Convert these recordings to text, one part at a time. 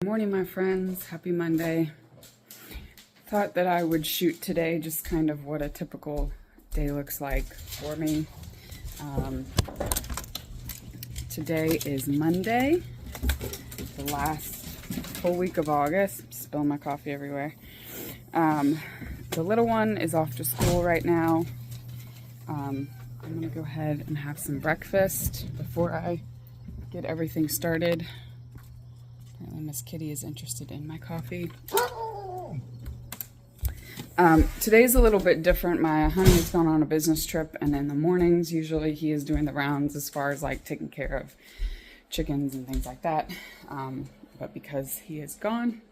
Good morning, my friends. Happy Monday. Thought that I would shoot today just kind of what a typical day looks like for me. Today is Monday, the last full week of August. I'm spilling my coffee everywhere. The little one is off to school right now. I'm gonna go ahead and have some breakfast before I get everything started. Apparently Miss Kitty is interested in my coffee. Today's a little bit different. My honey has gone on a business trip, and in the mornings usually he is doing the rounds as far as like taking care of chickens and things like that. But because he is gone,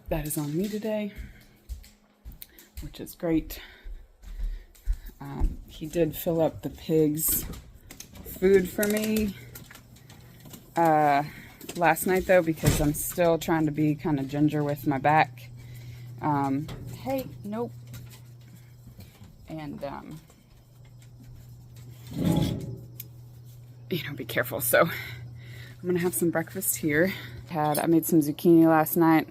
that is on me today, which is great. He did fill up the pigs' food for me last night though, because I'm still trying to be kind of ginger with my back. Hey, nope. And be careful. So I'm gonna have some breakfast here. I made some zucchini last night.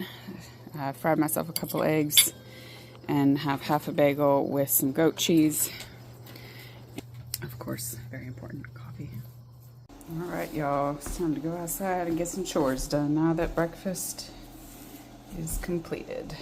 Fried myself a couple eggs and have half a bagel with some goat cheese. Of course, very important, coffee. All right, y'all, it's time to go outside and get some chores done now that breakfast is completed.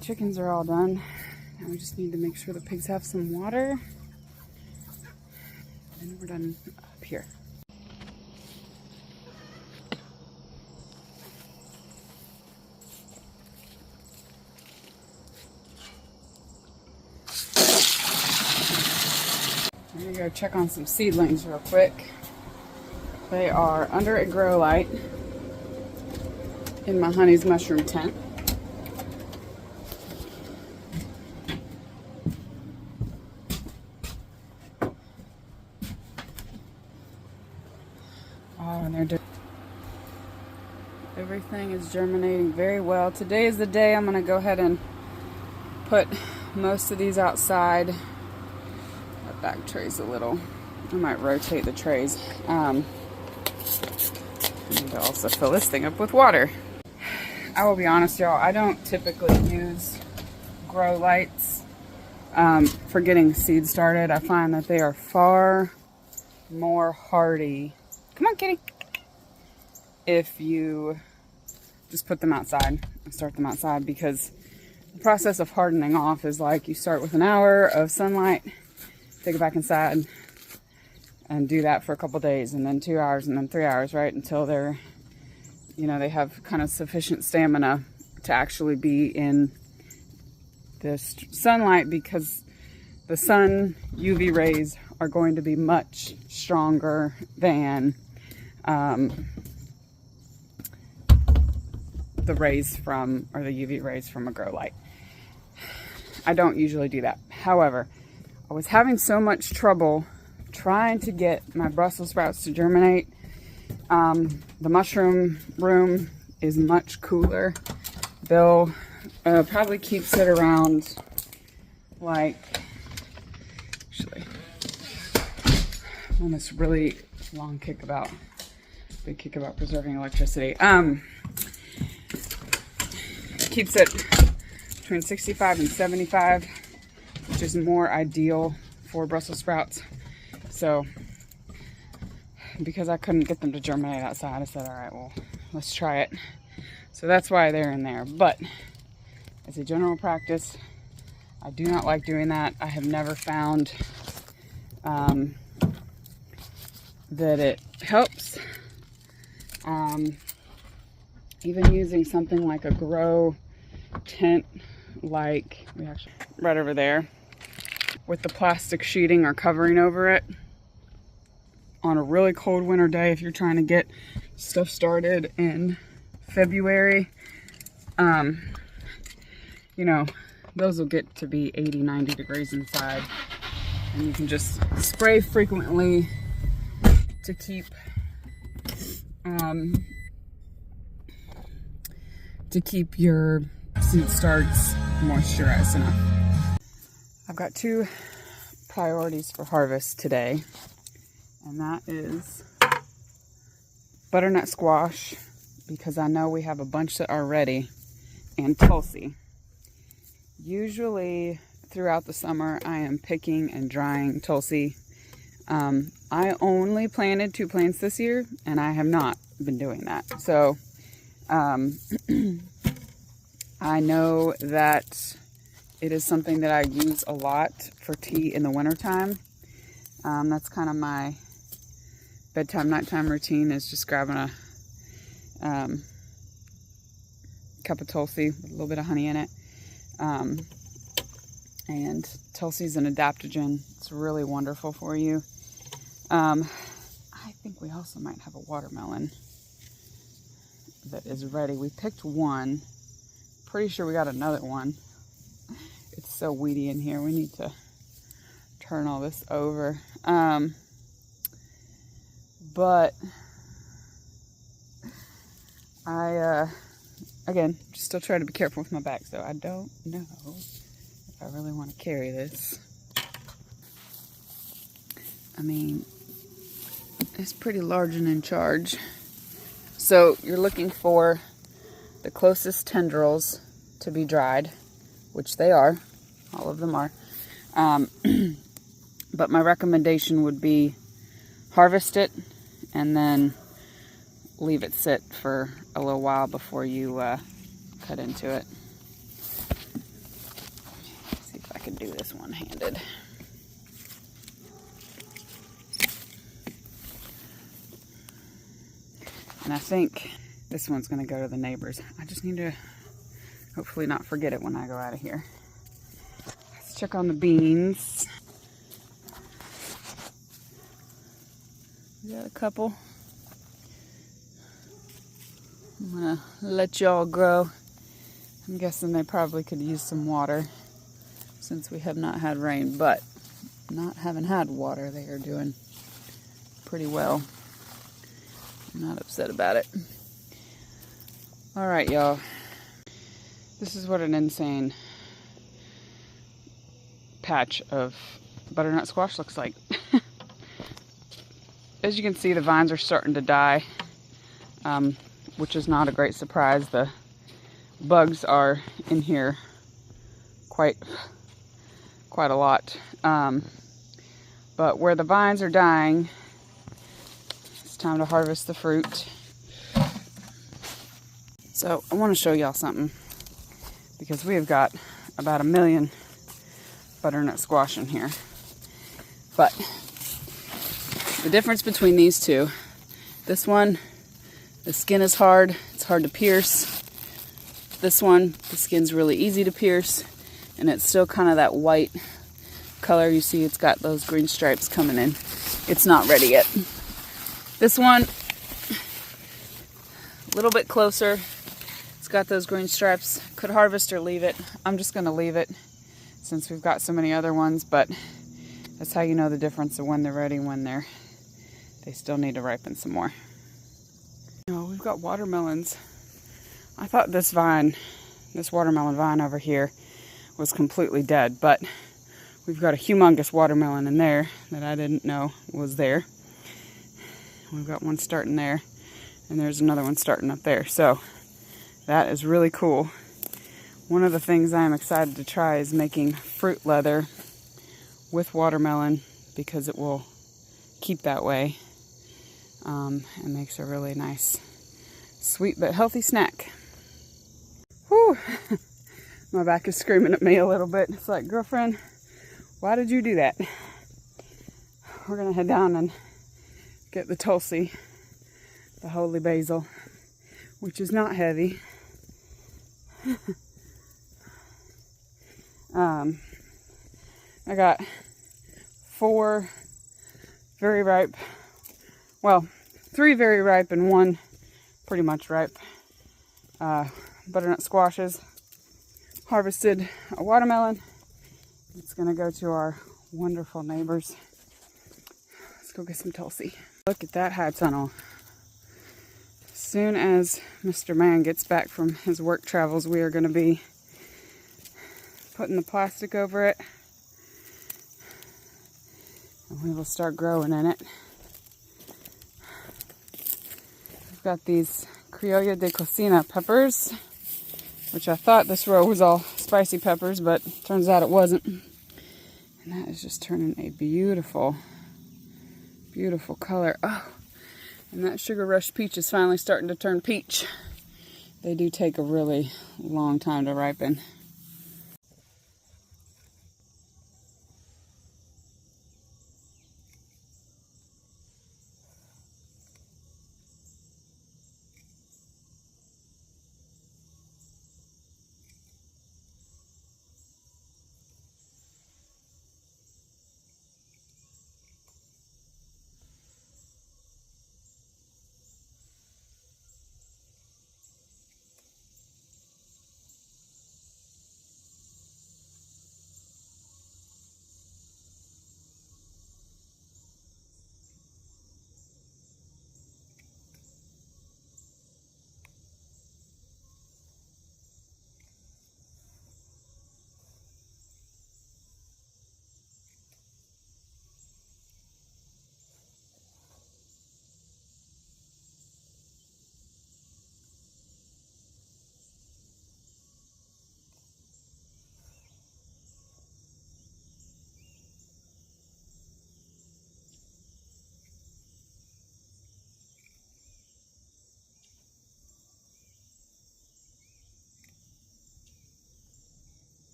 Chickens are all done. Now we just need to make sure the pigs have some water. And we're done up here. I'm gonna go check on some seedlings real quick. They are under a grow light in my honey's mushroom tent. And everything is germinating very well. Today is the day I'm going to go ahead and put most of these outside. That back tray's a little, I might rotate the trays. And also fill this thing up with water. I will be honest, y'all, I don't typically use grow lights for getting seeds started. I find that they are far more hardy. Come on, kitty. If you just put them outside and start them outside, because the process of hardening off is like you start with an hour of sunlight, take it back inside, and do that for a couple days, and then 2 hours, and then 3 hours, right? Until they're, they have kind of sufficient stamina to actually be in the sunlight, because the sun UV rays are going to be much stronger than the rays from, or the UV rays from a grow light. I don't usually do that. However, I was having so much trouble trying to get my Brussels sprouts to germinate. The mushroom room is much cooler. Bill probably keeps it around, like, actually, on this really long big kick about preserving electricity. Keeps it between 65 and 75 which is more ideal for Brussels sprouts. So because I couldn't get them to germinate outside, I said, all right, well, let's try it. So that's why they're in there. But as a general practice, I do not like doing that. I have never found that it helps. Even using something like a grow tent, like we actually right over there, with the plastic sheeting or covering over it on a really cold winter day, if you're trying to get stuff started in February, you know, those will get to be 80, 90 degrees inside, and you can just spray frequently to keep your seed starts moisturized enough. I've got 2 priorities for harvest today, and that is butternut squash, because I know we have a bunch that are ready, and Tulsi. Usually throughout the summer I am picking and drying Tulsi. I only planted 2 plants this year, and I have not been doing that. So I know that it is something that I use a lot for tea in the wintertime. That's kind of my bedtime, nighttime routine, is just grabbing a cup of Tulsi with a little bit of honey in it. And Tulsi is an adaptogen. It's really wonderful for you. I think we also might have a watermelon that is ready. We picked one. Pretty sure we got another one. It's so weedy in here. We need to turn all this over. But I, again, just still trying to be careful with my back, so I don't know if I really want to carry this. I mean, it's pretty large and in charge. So you're looking for the closest tendrils to be dried, which they are. All of them are. But my recommendation would be harvest it and then leave it sit for a little while before you cut into it. Let's see if I can do this one-handed. And I think this one's going to go to the neighbors. I just need to hopefully not forget it when I go out of here. Let's check on the beans. We got a couple. I'm going to let y'all grow. I'm guessing they probably could use some water since we have not had rain, but not having had water, they are doing pretty well. I'm not upset about it. All right, y'all. This is what an insane patch of butternut squash looks like. As you can see, the vines are starting to die, which is not a great surprise. The bugs are in here quite a lot. But where the vines are dying, it's time to harvest the fruit. So I want to show y'all something, because we have got about 1 million butternut squash in here. But the difference between these two, this one, the skin is hard, it's hard to pierce. This one, the skin's really easy to pierce, and it's still kind of that white color. You see it's got those green stripes coming in. It's not ready yet. This one, a little bit closer. It's got those green stripes. Could harvest or leave it. I'm just going to leave it since we've got so many other ones, but that's how you know the difference of when they're ready and when they still need to ripen some more. Oh, we've got watermelons. I thought this watermelon vine over here was completely dead, but we've got a humongous watermelon in there that I didn't know was there. We've got one starting there, and there's another one starting up there. So that is really cool. One of the things I am excited to try is making fruit leather with watermelon, because it will keep that way. And makes a really nice, sweet but healthy snack. Whew. My back is screaming at me a little bit. It's like, girlfriend, why did you do that? We're gonna head down and get the Tulsi, the holy basil, which is not heavy. I got 4 very ripe, well, 3 very ripe and 1 pretty much ripe butternut squashes. Harvested a watermelon. It's gonna go to our wonderful neighbors. Let's go get some Tulsi. Look at that high tunnel. As soon as Mr. Man gets back from his work travels, we are gonna be putting the plastic over it, and we will start growing in it. We've got these Criolla de Cocina peppers, which I thought this row was all spicy peppers, but turns out it wasn't. And that is just turning a beautiful, beautiful color. Oh, and that Sugar Rush peach is finally starting to turn peach. They do take a really long time to ripen.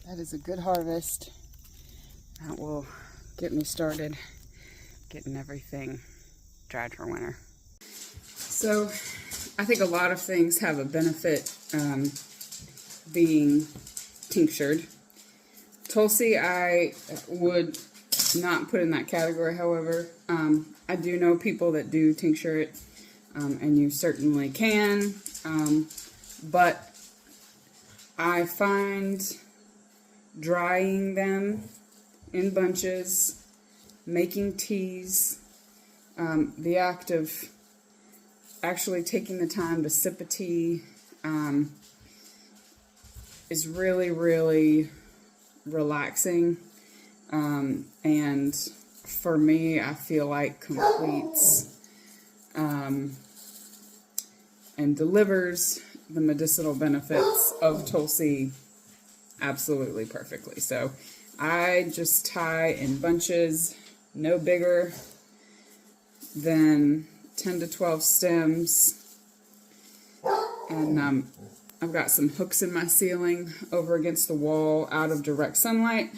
That is a good harvest. That will get me started getting everything dried for winter. So I think a lot of things have a benefit being tinctured. Tulsi I would not put in that category, however. I do know people that do tincture it, and you certainly can, but I find drying them in bunches, making teas, the act of actually taking the time to sip a tea is really, really relaxing, and for me, I feel like completes and delivers the medicinal benefits of Tulsi absolutely perfectly. So I just tie in bunches, no bigger than 10 to 12 stems, and I've got some hooks in my ceiling over against the wall out of direct sunlight,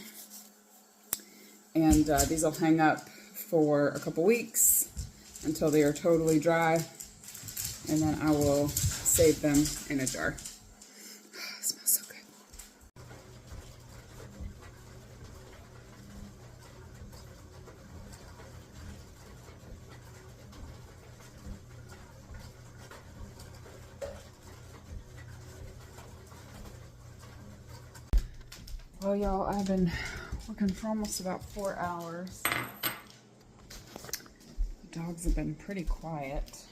and these will hang up for a couple weeks until they are totally dry, and then I will save them in a jar. It smells so good. Well, y'all, I've been working for almost about 4 hours. The dogs have been pretty quiet.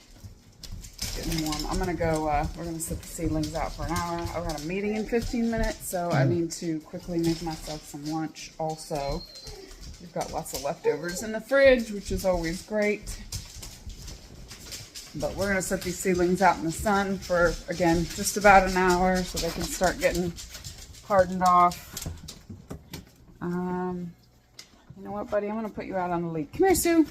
Getting warm. I'm gonna go, we're gonna set the seedlings out for an hour. I've got a meeting in 15 minutes, so I need to quickly make myself some lunch also. We've got lots of leftovers in the fridge, which is always great. But we're gonna set these seedlings out in the sun for, again, just about an hour so they can start getting hardened off. You know what, buddy? I'm gonna put you out on the lead. Come here, Sue.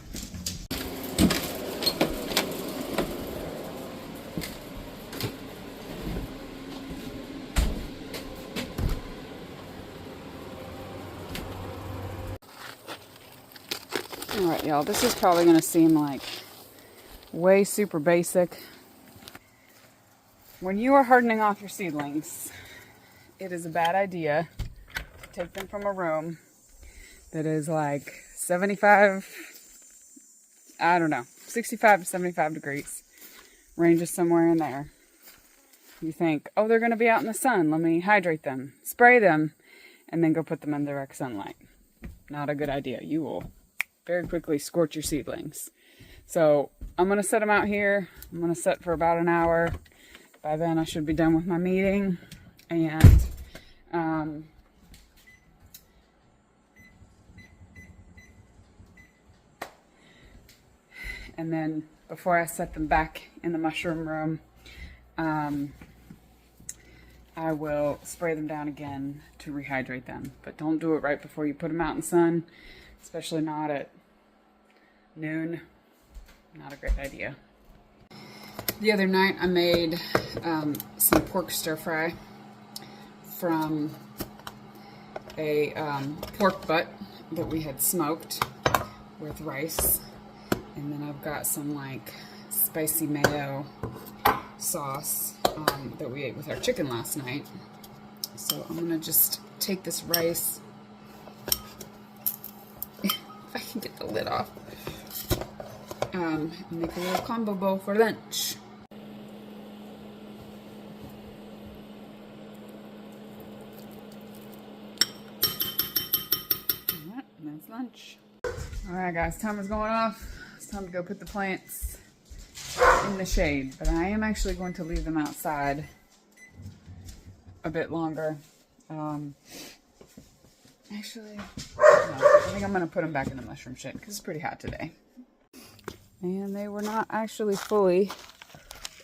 Alright, y'all, this is probably going to seem like way super basic. When you are hardening off your seedlings, it is a bad idea to take them from a room that is like 65, I don't know, 65 to 75 degrees. Ranges somewhere in there. You think, oh, they're going to be out in the sun. Let me hydrate them, spray them, and then go put them in direct sunlight. Not a good idea. You will very quickly scorch your seedlings. So I'm going to set them out here. I'm going to set for about an hour. By then I should be done with my meeting. And then before I set them back in the mushroom room, I will spray them down again to rehydrate them. But don't do it right before you put them out in the sun, especially not at noon. Not a great idea. The other night I made some pork stir fry from a pork butt that we had smoked with rice. And then I've got some like spicy mayo sauce that we ate with our chicken last night. So I'm gonna just take this rice, if I can get the lid off, and make a little combo bowl for lunch. Alright, and that's lunch. Alright guys, timer's going off. It's time to go put the plants in the shade, but I am actually going to leave them outside a bit longer. Actually, no, I think I'm going to put them back in the mushroom shade because it's pretty hot today. And they were not actually fully,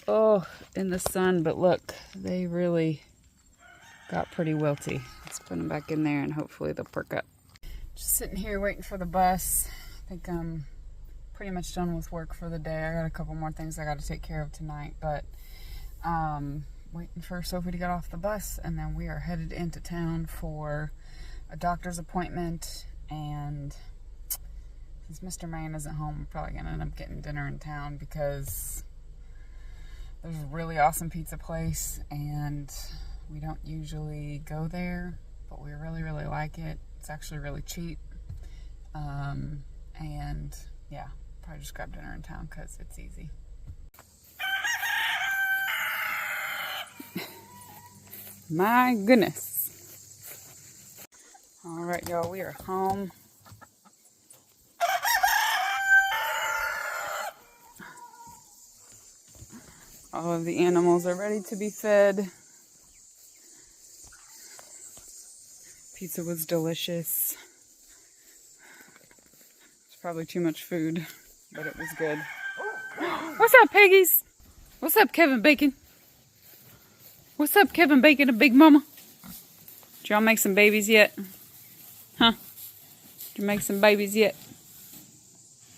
in the sun, but look, they really got pretty wilty. Let's put them back in there and hopefully they'll perk up. Just sitting here waiting for the bus. I think I'm pretty much done with work for the day. I got a couple more things I got to take care of tonight, but waiting for Sophie to get off the bus, and then we are headed into town for a doctor's appointment and Since Mr. Maine isn't home, we're probably going to end up getting dinner in town because there's a really awesome pizza place and we don't usually go there, but we really, really like it. It's actually really cheap. And yeah, probably just grab dinner in town because it's easy. My goodness. All right, y'all, we are home. All of the animals are ready to be fed. Pizza was delicious. It's probably too much food, but it was good. What's up, piggies? What's up, Kevin Bacon? What's up, Kevin Bacon and Big Mama? Did y'all make some babies yet? Huh? Did you make some babies yet?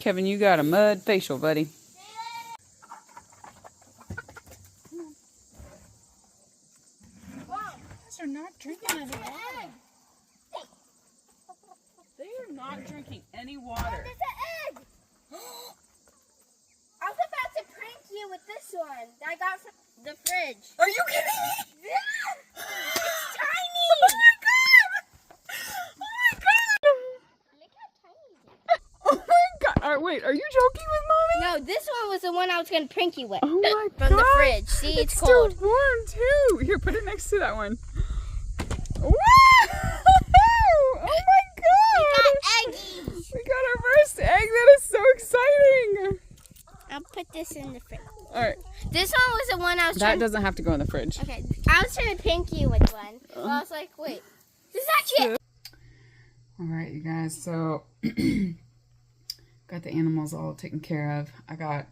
Kevin, you got a mud facial, buddy. They're not drinking any water. They are not drinking any water. Oh, there's an egg! I was about to prank you with this one that I got from the fridge. Are you kidding me? Yeah! It's tiny! Oh my god! Oh my god! Look how tiny it is. Oh my god! Alright, wait, are you joking with Mommy? No, this one was the one I was going to prank you with. Oh my god! From the fridge. See, it's still cold. warm too. Here, put it next to that one. Wow! Oh my god! We got eggies! We got our first egg. That is so exciting. I'll put this in the fridge. Alright. This one was the one I was That trying doesn't have to go in the fridge. Okay, I was trying to prank you with one. Well, I was like, wait, this is actually it. Alright, you guys, so got the animals all taken care of. I got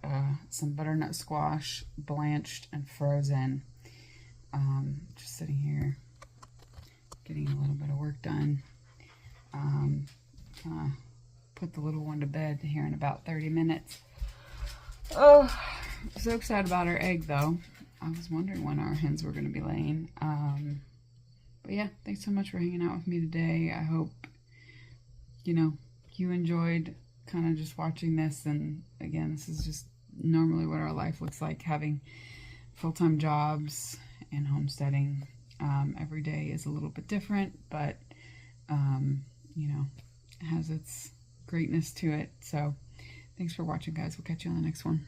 some butternut squash blanched and frozen. Just sitting here getting a little bit of work done. Put the little one to bed here in about 30 minutes. Oh, I'm so excited about our egg though. I was wondering when our hens were going to be laying. But yeah, thanks so much for hanging out with me today. I hope, you know, you enjoyed kind of just watching this. And again, this is just normally what our life looks like, having full-time jobs and homesteading. Every day is a little bit different, but, you know, it has its greatness to it. So thanks for watching, guys. We'll catch you on the next one.